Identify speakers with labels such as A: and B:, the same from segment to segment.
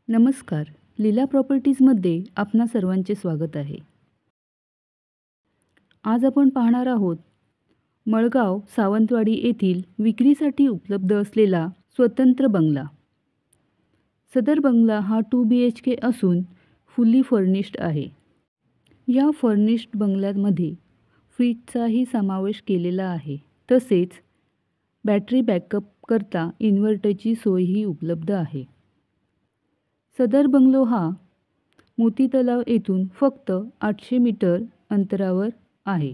A: नमस्कार. लीला प्रॉपर्टीजमध्ये आपणा सर्वांचे स्वागत आहे. आज आपण पाहणार आहोत मळगाव सावंतवाडी येथील विक्रीसाठी उपलब्ध असलेला स्वतंत्र बंगला. सदर बंगला हा 2 BHK असून फुल्ली फर्निश्ड आहे. या फर्निश्ड बंगल्यामध्ये फ्रीजचाही समावेश केलेला आहे. तसेच बॅटरी बॅकअप करता इन्व्हर्टरची सोयही उपलब्ध आहे. सदर बंगलो हा मोती तलाव येथून फक्त 800 मीटर अंतरावर आहे.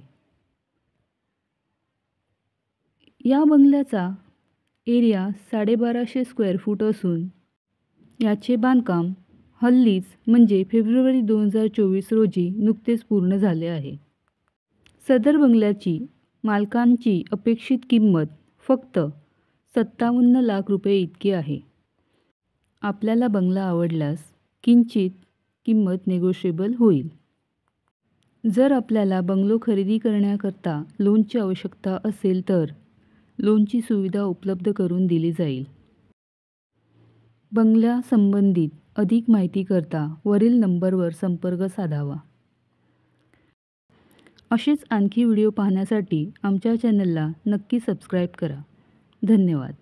A: या बंगल्याचा एरिया 1250 स्क्वेअर फूट असून याचे बांधकाम हल्लीच म्हणजे फेब्रुवारी 2024 रोजी नुकतेच पूर्ण झाले आहे. सदर बंगल्याची मालकांची अपेक्षित किंमत फक्त 57 लाख रुपये इतकी आहे. आपल्याला बंगला आवडल्यास किंचित किंमत नेगोशिएबल होईल. जर आपल्याला बंगलो खरेदी करण्याकरता लोनची आवश्यकता असेल तर लोनची सुविधा उपलब्ध करून दिली जाईल. बंगल्यासंबंधित अधिक माहितीकरता वरील नंबरवर संपर्क साधावा. असेच आणखी व्हिडिओ पाहण्यासाठी आमच्या चॅनलला नक्की सबस्क्राईब करा. धन्यवाद.